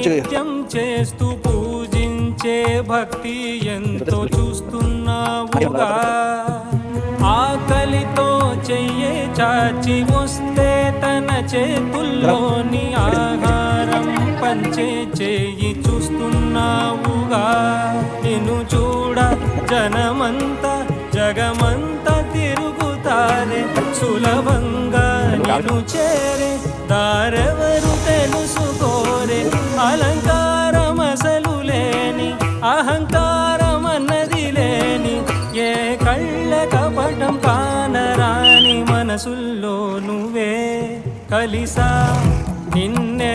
నిత్యం చేస్తూ పూజించే భక్తి ఎంతో చూస్తున్నావుగా. ఆకలితో చెయ్యే చాచి వస్తే తన చేతుల్లోని ఆహారం పంచే చేయి చూస్తున్నావుగా. నిన్ను చూడ జనమంతా జగమంతా తిరుగుతారే, సులభంగా నిన్ను చేరే దారెవరు తెలుసుకోరే. అలంకారం అసలు లేని, అహంకారం అన్నది లేని, ఏ కళ్ళ కపటం కానరాని మనసుల్లో నువ్వే కలిసా నిన్నే